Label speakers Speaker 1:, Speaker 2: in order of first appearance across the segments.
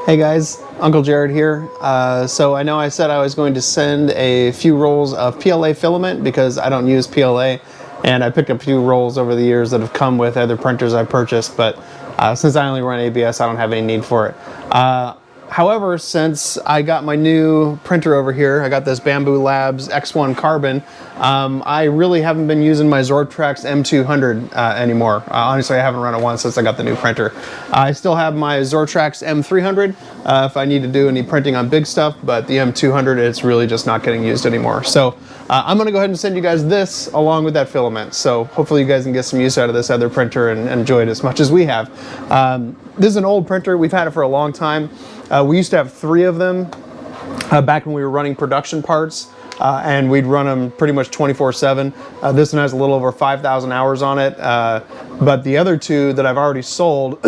Speaker 1: Hey guys, Uncle Jared here. So I know I said I was going to send a few rolls of PLA filament because I don't use PLA, and I picked up a few rolls over the years that have come with other printers I purchased, but since I only run ABS, I don't have any need for it. However, since I got my new printer over here, I got this Bamboo Labs X1 Carbon, I really haven't been using my Zortrax M200 anymore. Honestly, I haven't run it once since I got the new printer. I still have my Zortrax M300 if I need to do any printing on big stuff, but the M200, it's really just not getting used anymore. So I'm gonna go ahead and send you guys this along with that filament. So hopefully you guys can get some use out of this other printer and enjoy it as much as we have. This is an old printer. We've had it for a long time. We used to have 3 of them back when we were running production parts, and we'd run them pretty much 24/7. This one has a little over 5,000 hours on it, but the other 2 that I've already sold,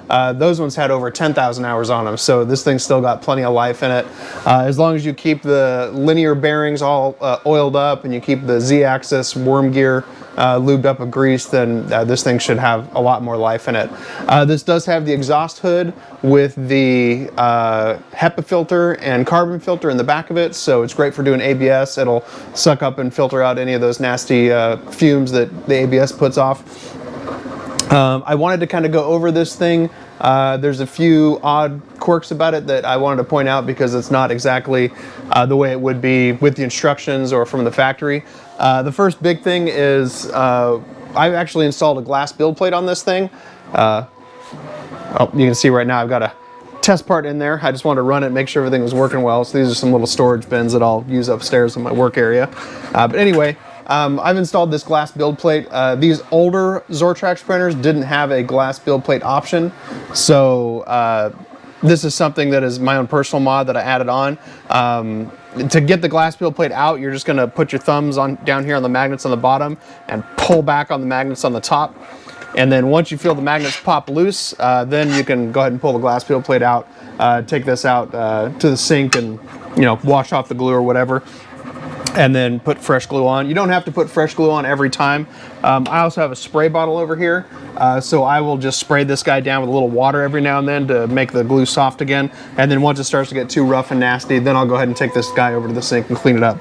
Speaker 1: those ones had over 10,000 hours on them, so this thing's still got plenty of life in it. As long as you keep the linear bearings all oiled up and you keep the Z-axis worm gear lubed up with grease, then this thing should have a lot more life in it. This does have the exhaust hood with the HEPA filter and carbon filter in the back of it, so it's great for doing ABS. It'll suck up and filter out any of those nasty fumes that the ABS puts off. I wanted to kind of go over this thing. There's a few odd quirks about it that I wanted to point out because it's not exactly the way it would be with the instructions or from the factory. The first big thing is I've actually installed a glass build plate on this thing. Oh, you can see right now I've got a test part in there. I just wanted to run it, make sure everything was working well. So these are some little storage bins that I'll use upstairs in my work area. But anyway, I've installed this glass build plate. These older Zortrax printers didn't have a glass build plate option, so this is something that is my own personal mod that I added on. To get the glass build plate out, you're just going to put your thumbs on down here on the magnets on the bottom and pull back on the magnets on the top. And then once you feel the magnets pop loose, then you can go ahead and pull the glass build plate out, take this out to the sink and, you know, wash off the glue or whatever, and then put fresh glue on. You don't have to put fresh glue on every time. I also have a spray bottle over here, so I will just spray this guy down with a little water every now and then to make the glue soft again. And then once it starts to get too rough and nasty, then I'll go ahead and take this guy over to the sink and clean it up.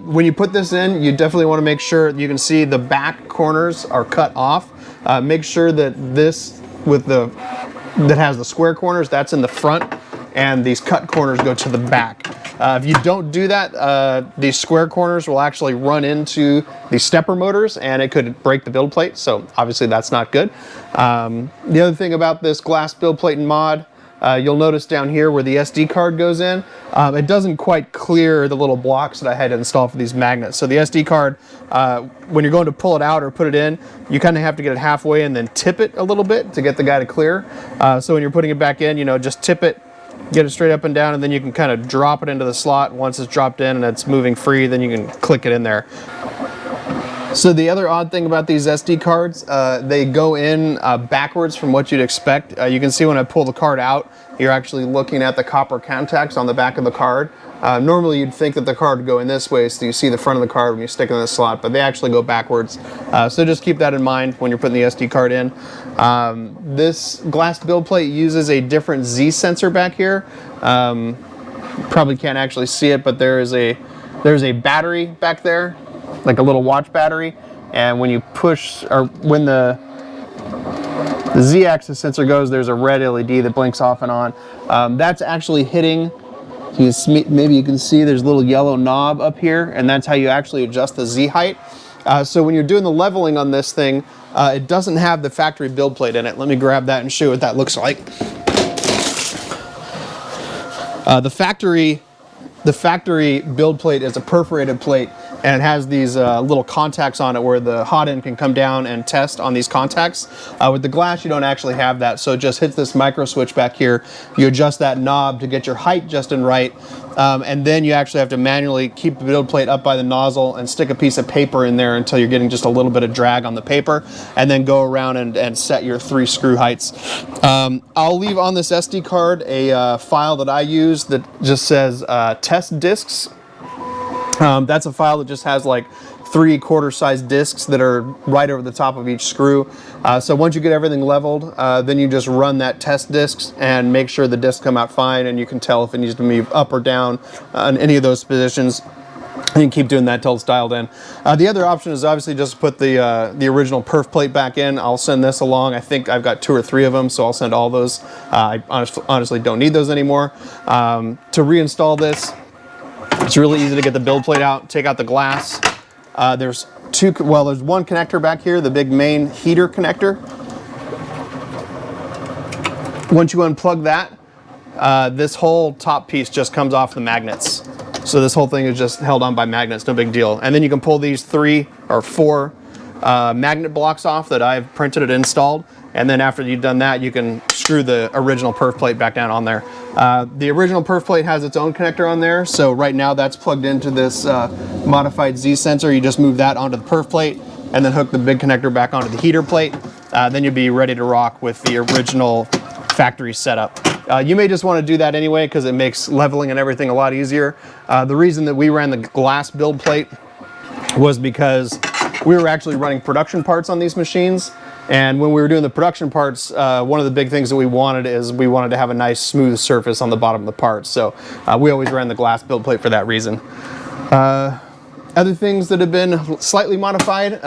Speaker 1: When you put this in, you definitely want to make sure you can see the back corners are cut off. Make sure that this that has the square corners, that's in the front, and these cut corners go to the back. If you don't do that, these square corners will actually run into the stepper motors and it could break the build plate, so obviously that's not good. The other thing about this glass build plate and mod, you'll notice down here where the SD card goes in, it doesn't quite clear the little blocks that I had to install for these magnets. So the SD card, when you're going to pull it out or put it in, you kind of have to get it halfway and then tip it a little bit to get the guy to clear. So when you're putting it back in, you know, just tip it, get it straight up and down, and then you can kind of drop it into the slot. Once it's dropped in and it's moving free, then you can click it in there. So the other odd thing about these SD cards, they go in backwards from what you'd expect. You can see when I pull the card out, you're actually looking at the copper contacts on the back of the card. Normally you'd think that the card would go in this way, so you see the front of the card when you stick it in the slot, but they actually go backwards. So just keep that in mind when you're putting the SD card in. This glass build plate uses a different Z sensor back here. Probably can't actually see it, but there's a battery back there, like a little watch battery, and when you push, or when the Z-axis sensor goes, there's a red LED that blinks off and on. That's actually hitting, maybe you can see there's a little yellow knob up here, and that's how you actually adjust the Z height. So when you're doing the leveling on this thing, it doesn't have the factory build plate in it. Let me grab that and show you what that looks like. The factory build plate is a perforated plate, and it has these little contacts on it where the hot end can come down and test on these contacts. With the glass, you don't actually have that, so it just hits this micro switch back here. You adjust that knob to get your height just and right, and then you actually have to manually keep the build plate up by the nozzle and stick a piece of paper in there until you're getting just a little bit of drag on the paper, and then go around and set your 3 screw heights. I'll leave on this SD card a file that I use that just says test discs. That's a file that just has like 3 quarter-size discs that are right over the top of each screw. So once you get everything leveled, then you just run that test discs and make sure the discs come out fine, and you can tell if it needs to move up or down in any of those positions. And you keep doing that till it's dialed in. The other option is obviously just to put the original perf plate back in. I'll send this along. I think I've got 2 or 3 of them, so I'll send all those. I honestly don't need those anymore. To reinstall this, it's really easy to get the build plate out, take out the glass. There's one connector back here, the big main heater connector. Once you unplug that, this whole top piece just comes off the magnets. So this whole thing is just held on by magnets, no big deal. And then you can pull these 3 or 4 magnet blocks off that I've printed and installed. And then after you've done that, you can screw the original perf plate back down on there. The original perf plate has its own connector on there. So right now that's plugged into this modified Z sensor. You just move that onto the perf plate and then hook the big connector back onto the heater plate. Then you'll be ready to rock with the original factory setup. You may just want to do that anyway because it makes leveling and everything a lot easier. The reason that we ran the glass build plate was because we were actually running production parts on these machines, and when we were doing the production parts, one of the big things that we wanted to have a nice smooth surface on the bottom of the parts. So we always ran the glass build plate for that reason. Other things that have been slightly modified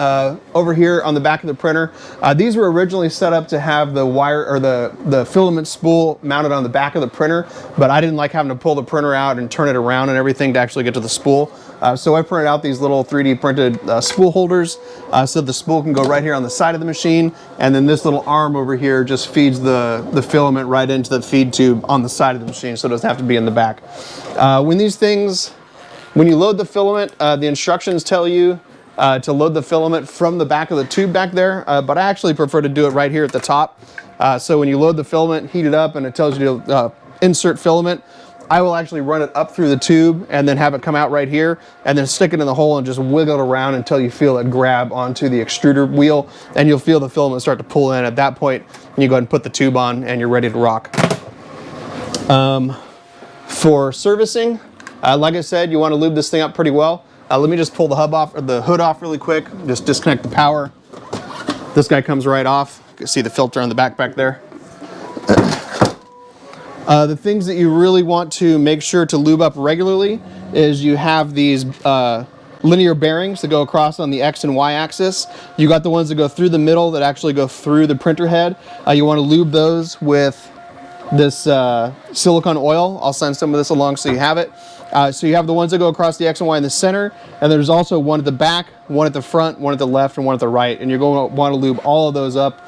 Speaker 1: over here on the back of the printer. These were originally set up to have the wire or the filament spool mounted on the back of the printer, but I didn't like having to pull the printer out and turn it around and everything to actually get to the spool. So I printed out these little 3D printed spool holders so the spool can go right here on the side of the machine, and then this little arm over here just feeds the filament right into the feed tube on the side of the machine, so it doesn't have to be in the back. When you load the filament, the instructions tell you to load the filament from the back of the tube back there, but I actually prefer to do it right here at the top. So when you load the filament, heat it up, and it tells you to insert filament, I will actually run it up through the tube and then have it come out right here, and then stick it in the hole and just wiggle it around until you feel it grab onto the extruder wheel, and you'll feel the filament start to pull in. At that point, you go ahead and put the tube on, and you're ready to rock. For servicing, like I said, you want to lube this thing up pretty well. Let me just pull the hub off, or the hood off really quick. Just disconnect the power. This guy comes right off. You can see the filter on the back there. The things that you really want to make sure to lube up regularly is you have these linear bearings that go across on the X and Y axis. You got the ones that go through the middle that actually go through the printer head. You want to lube those with this silicone oil. I'll send some of this along so you have it. So you have the ones that go across the X and Y in the center, and there's also one at the back, one at the front, one at the left, and one at the right. And you're going to want to lube all of those up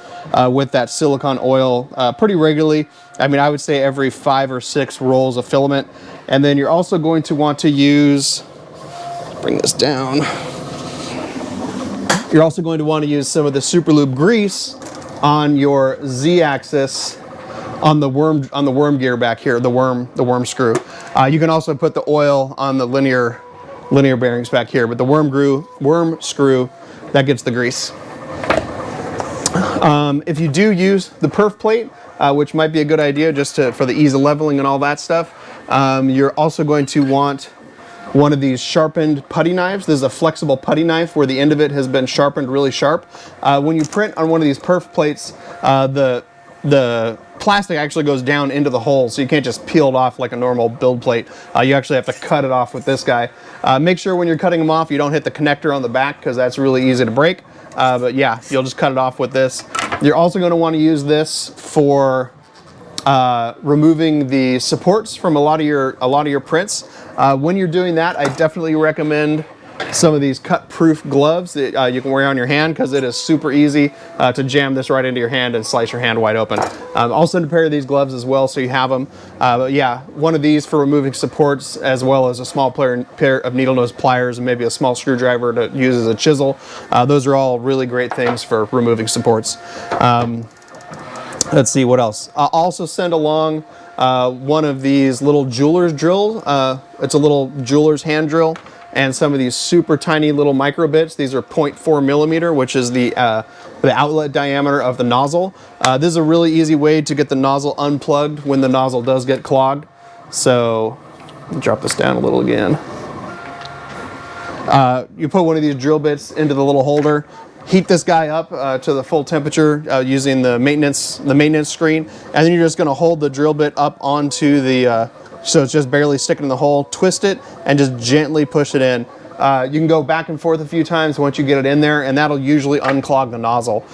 Speaker 1: with that silicone oil pretty regularly. I mean, I would say every 5 or 6 rolls of filament. And then you're also going to want to use, bring this down. You're also going to want to use some of the super lube grease on your Z axis on the worm gear back here, the worm screw. You can also put the oil on the linear bearings back here, but the worm screw that gets the grease. If you do use the perf plate, which might be a good idea just for the ease of leveling and all that stuff, you're also going to want one of these sharpened putty knives. This is a flexible putty knife where the end of it has been sharpened really sharp. When you print on one of these perf plates, the plastic actually goes down into the hole, so you can't just peel it off like a normal build plate. You actually have to cut it off with this guy. Make sure when you're cutting them off you don't hit the connector on the back, because that's really easy to break. But yeah, you'll just cut it off with this. You're also going to want to use this for removing the supports from a lot of your prints. When you're doing that, I definitely recommend some of these cut-proof gloves that you can wear on your hand, because it is super easy to jam this right into your hand and slice your hand wide open. I'll send a pair of these gloves as well so you have them. But yeah, one of these for removing supports, as well as a small pair of needle nose pliers and maybe a small screwdriver to use as a chisel. Those are all really great things for removing supports. Let's see what else. I'll also send along one of these little jeweler's drills. It's a little jeweler's hand drill, and some of these super tiny little micro bits. These are 0.4 millimeter, which is the outlet diameter of the nozzle. This is a really easy way to get the nozzle unplugged when the nozzle does get clogged. So, drop this down a little again. You put one of these drill bits into the little holder, heat this guy up to the full temperature using the maintenance screen, and then you're just going to hold the drill bit up onto the so it's just barely sticking in the hole, twist it, and just gently push it in. You can go back and forth a few times once you get it in there, and that'll usually unclog the nozzle.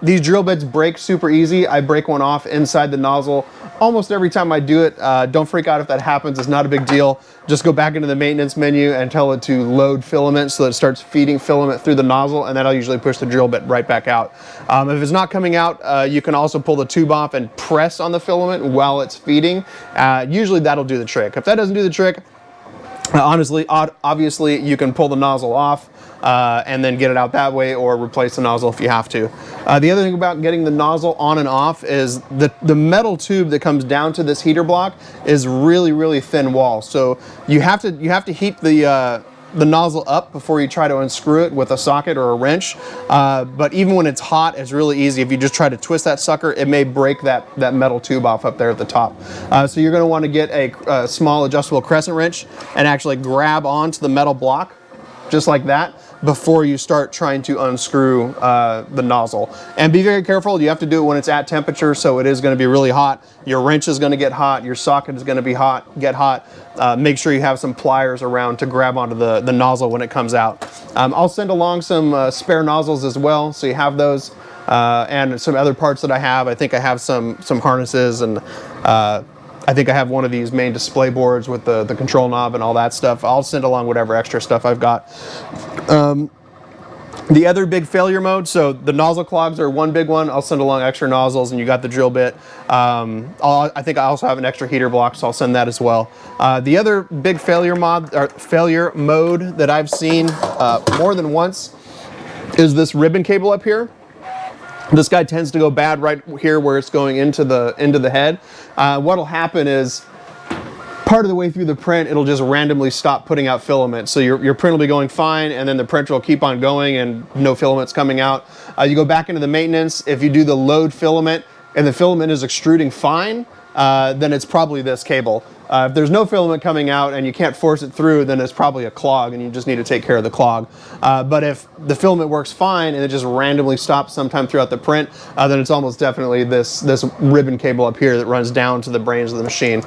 Speaker 1: These drill bits break super easy. I break one off inside the nozzle almost every time I do it. Don't freak out if that happens. It's not a big deal. Just go back into the maintenance menu and tell it to load filament so that it starts feeding filament through the nozzle, and then I'll usually push the drill bit right back out. If it's not coming out, you can also pull the tube off and press on the filament while it's feeding. Usually that'll do the trick. If that doesn't do the trick, obviously you can pull the nozzle off and then get it out that way, or replace the nozzle if you have to. The other thing about getting the nozzle on and off is the metal tube that comes down to this heater block is really thin wall. So you have to heat the nozzle up before you try to unscrew it with a socket or a wrench. But even when it's hot, it's really easy. If you just try to twist that sucker, it may break that metal tube off up there at the top. So you're going to want to get a small adjustable crescent wrench and actually grab onto the metal block just like that before you start trying to unscrew the nozzle. And be very careful. You have to do it when it's at temperature, so it is going to be really hot. Your wrench is going to get hot. Your socket is going to be get hot. Make sure you have some pliers around to grab onto the nozzle when it comes out. I'll send along some spare nozzles as well, so you have those, and some other parts that I have. I think I have some harnesses, and I think I have one of these main display boards with the control knob and all that stuff. I'll send along whatever extra stuff I've got. The other big failure mode, so the nozzle clogs are one big one. I'll send along extra nozzles, and you got the drill bit. I think I also have an extra heater block, so I'll send that as well. The other big failure mode that I've seen more than once is this ribbon cable up here. This guy tends to go bad right here where it's going into the head. What'll happen is, part of the way through the print, it'll just randomly stop putting out filament. So your print will be going fine, and then the printer will keep on going and no filament's coming out. You go back into the maintenance. If you do the load filament and the filament is extruding fine, then it's probably this cable. If there's no filament coming out and you can't force it through, then it's probably a clog, and you just need to take care of the clog. But if the filament works fine and it just randomly stops sometime throughout the print, then it's almost definitely this ribbon cable up here that runs down to the brains of the machine.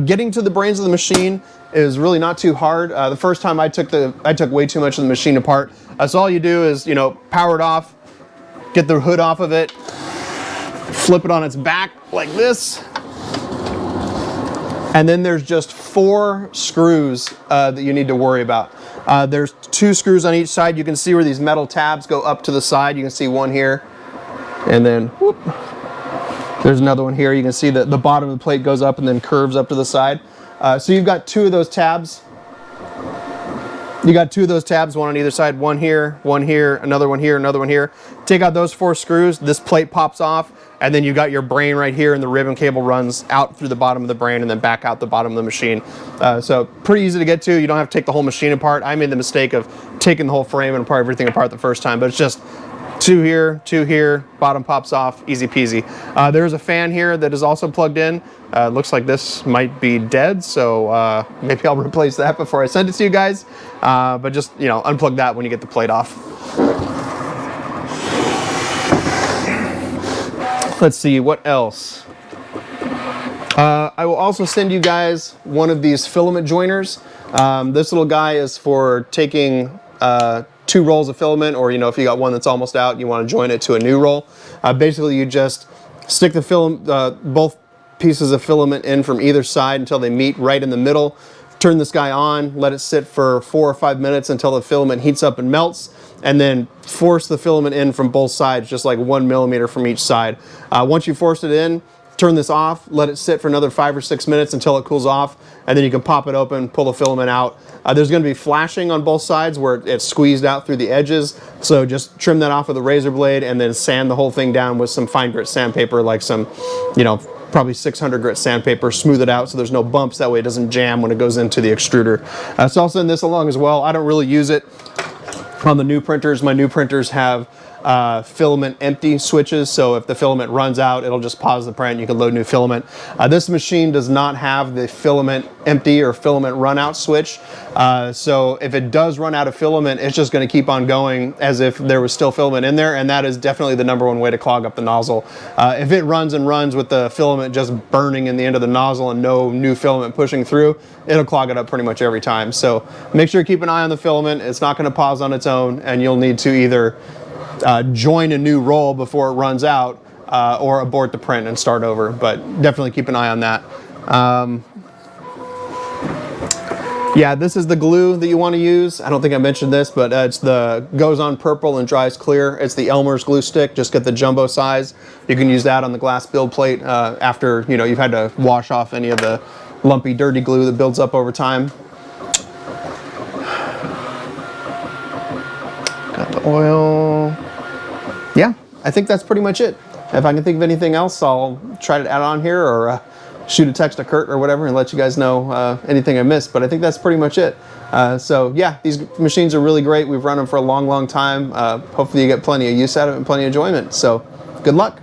Speaker 1: Getting to the brains of the machine is really not too hard. The first time I took way too much of the machine apart. So all you do is, power it off, get the hood off of it, flip it on its back like this. And then there's just 4 screws that you need to worry about. There's 2 screws on each side. You can see where these metal tabs go up to the side. You can see one here, and then whoop, there's another one here. You can see that the bottom of the plate goes up and then curves up to the side. So you've got 2 of those tabs. You got 2 of those tabs, one on either side, one here, another one here, another one here. Take out those 4 screws, this plate pops off, and then you got your brain right here, and the ribbon cable runs out through the bottom of the brain and then back out the bottom of the machine. So pretty easy to get to. You don't have to take the whole machine apart. I made the mistake of taking the whole frame and everything apart the first time, but it's just 2 here, bottom pops off, easy peasy. There's a fan here that is also plugged in. Looks like this might be dead, so maybe I'll replace that before I send it to you guys. But just, unplug that when you get the plate off. Let's see, what else? I will also send you guys one of these filament joiners. This little guy is for taking 2 rolls of filament, or if you got one that's almost out, you want to join it to a new roll. Basically, you just stick the both pieces of filament in from either side until they meet right in the middle. Turn this guy on, let it sit for 4 or 5 minutes until the filament heats up and melts, and then force the filament in from both sides, just like 1 millimeter from each side. Once you force it in, turn this off, let it sit for another 5 or 6 minutes until it cools off, and then you can pop it open, pull the filament out. There's going to be flashing on both sides where it's squeezed out through the edges, so just trim that off with a razor blade and then sand the whole thing down with some fine grit sandpaper, like some, probably 600 grit sandpaper, smooth it out so there's no bumps, that way it doesn't jam when it goes into the extruder. So I'll send this along as well. I don't really use it on the new printers. My new printers have filament empty switches, so if the filament runs out, it'll just pause the print. You can load new filament. This machine does not have the filament empty or filament run out switch, so if it does run out of filament, it's just going to keep on going as if there was still filament in there, and that is definitely the #1 way to clog up the nozzle. If it runs and runs with the filament just burning in the end of the nozzle and no new filament pushing through, it'll clog it up pretty much every time. So make sure you keep an eye on the filament. It's not going to pause on its own, and you'll need to either join a new roll before it runs out, or abort the print and start over, but definitely keep an eye on that. Yeah, this is the glue that you want to use. I don't think I mentioned this, but it's the goes on purple and dries clear. It's the Elmer's glue stick. Just get the jumbo size. You can use that on the glass build plate after you've had to wash off any of the lumpy, dirty glue that builds up over time. Got the oil. Yeah, I think that's pretty much it. If I can think of anything else, I'll try to add on here, or shoot a text to Kurt or whatever and let you guys know anything I missed. But I think that's pretty much it. So yeah, these machines are really great. We've run them for a long, long time. Hopefully you get plenty of use out of it and plenty of enjoyment. So good luck.